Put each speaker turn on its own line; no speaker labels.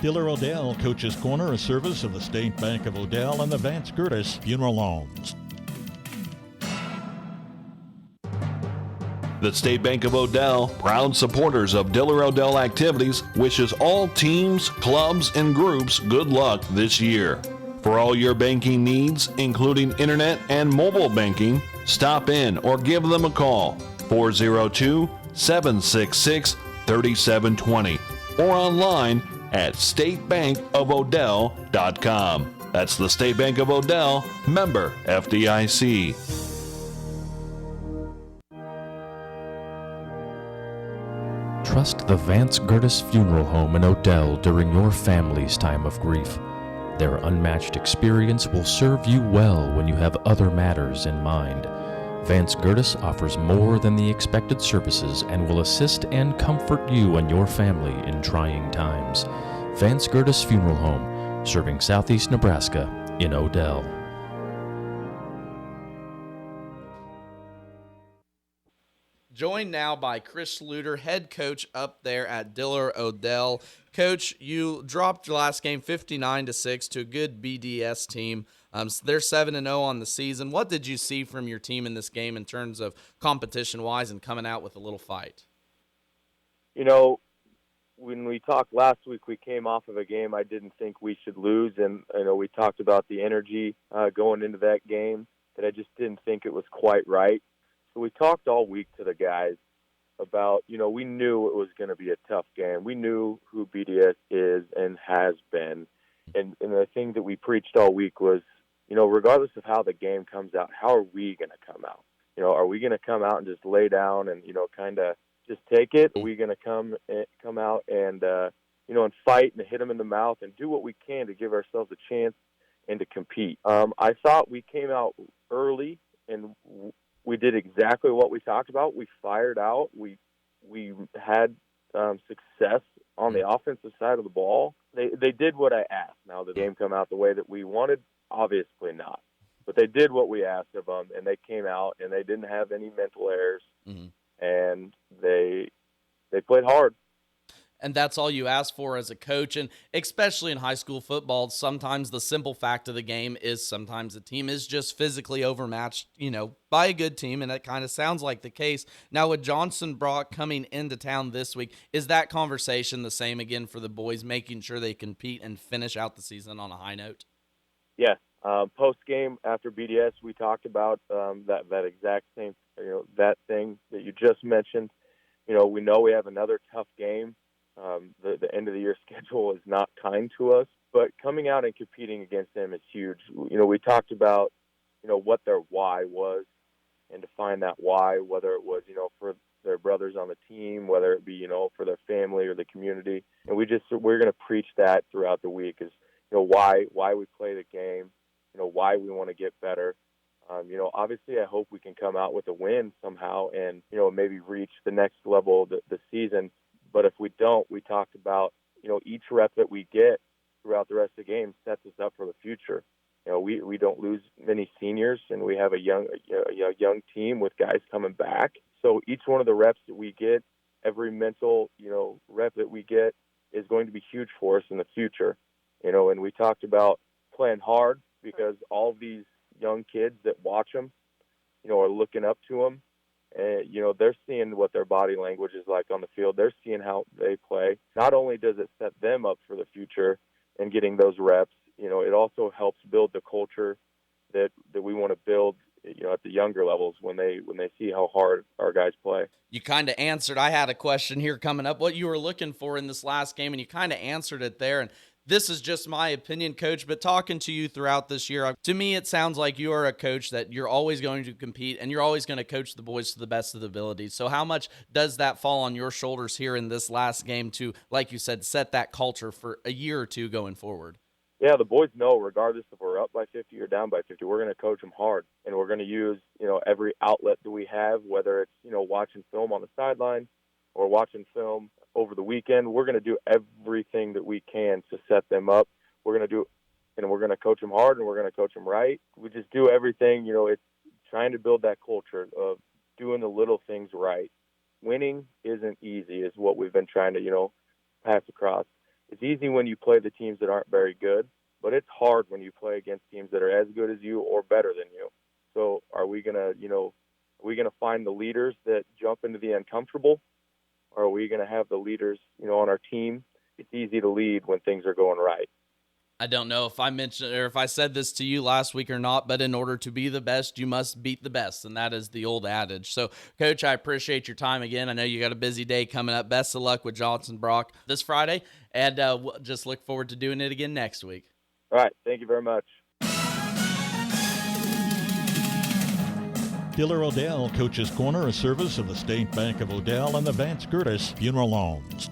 Diller-Odell Coach's Corner, a service of the State Bank of Odell and the Vance Curtis Funeral Homes.
The State Bank of Odell, proud supporters of Diller-Odell activities, wishes all teams, clubs, and groups good luck this year. For all your banking needs, including internet and mobile banking, stop in or give them a call, 402-766-3720, or online at statebankofodell.com. That's the State Bank of Odell, member FDIC.
Trust the Vance Curtis Funeral Home in Odell during your family's time of grief. Their unmatched experience will serve you well when you have other matters in mind. Vance Curtis offers more than the expected services and will assist and comfort you and your family in trying times. Vance Curtis Funeral Home, serving Southeast Nebraska in Odell.
Joined now by Chris Schluter, head coach up there at Diller-Odell. Coach, you dropped your last game 59-6 to a good BDS team. They're 7-0 on the season. What did you see from your team in this game in terms of competition-wise and coming out with a little fight?
You know, when we talked last week, we came off of a game I didn't think we should lose, and we talked about the energy going into that game, that I just didn't think it was quite right. So we talked all week to the guys about, we knew it was going to be a tough game. We knew who BDS is and has been. And the thing that we preached all week was, regardless of how the game comes out, how are we going to come out? Are we going to come out and just lay down and, kind of just take it? Are we going to come out and, and fight and hit them in the mouth and do what we can to give ourselves a chance and to compete? I thought we came out early and we did exactly what we talked about. We fired out. We had success on the offensive side of the ball. They did what I asked. Now, the game come out the way that we wanted? Obviously not. But they did what we asked of them, and they came out, and they didn't have any mental errors, and they played hard.
And that's all you ask for as a coach, and especially in high school football, sometimes the simple fact of the game is sometimes the team is just physically overmatched, by a good team, and that kind of sounds like the case. Now, with Johnson Brock coming into town this week, is that conversation the same again for the boys, making sure they compete and finish out the season on a high note?
Yes. Post-game after BDS, we talked about that exact same, that thing that you just mentioned. We know we have another tough game. The end of the year schedule is not kind to us, but coming out and competing against them is huge. We talked about, what their why was, and to find that why, whether it was, for their brothers on the team, whether it be, for their family or the community. And we're going to preach that throughout the week is, why we play the game, why we want to get better. Obviously I hope we can come out with a win somehow and, maybe reach the next level of the season. But if we don't, we talked about, each rep that we get throughout the rest of the game sets us up for the future. We don't lose many seniors, and we have a young team with guys coming back. So each one of the reps that we get, every mental, rep that we get is going to be huge for us in the future. And we talked about playing hard because all of these young kids that watch them, are looking up to them. And, they're seeing what their body language is like on the field. They're seeing how they play. Not only does it set them up for the future and getting those reps, it also helps build the culture that we want to build, at the younger levels when they see how hard our guys play.
You kind of answered. I had a question here coming up, what you were looking for in this last game, and you kind of answered it there. And this is just my opinion, Coach, but talking to you throughout this year, to me it sounds like you are a coach that you're always going to compete and you're always going to coach the boys to the best of the abilities. So how much does that fall on your shoulders here in this last game to, like you said, set that culture for a year or two going forward?
Yeah, the boys know regardless if we're up by 50 or down by 50, we're going to coach them hard. And we're going to use, every outlet that we have, whether it's, watching film on the sideline or watching film over the weekend. We're going to do everything that we can to set them up. We're going to coach them hard, and we're going to coach them right. We just do everything, it's trying to build that culture of doing the little things right. Winning isn't easy is what we've been trying to, pass across. It's easy when you play the teams that aren't very good, but it's hard when you play against teams that are as good as you or better than you. So are we going to find the leaders that jump into the uncomfortable, or are we going to have the leaders, on our team? It's easy to lead when things are going right.
I don't know if I mentioned or if I said this to you last week or not, but in order to be the best, you must beat the best. And that is the old adage. So, Coach, I appreciate your time again. I know you got a busy day coming up. Best of luck with Johnson Brock this Friday. And we'll just look forward to doing it again next week.
All right. Thank you very much.
Diller-Odell Coach's Corner, a service of the State Bank of Odell and the Vance Curtis Funeral Homes.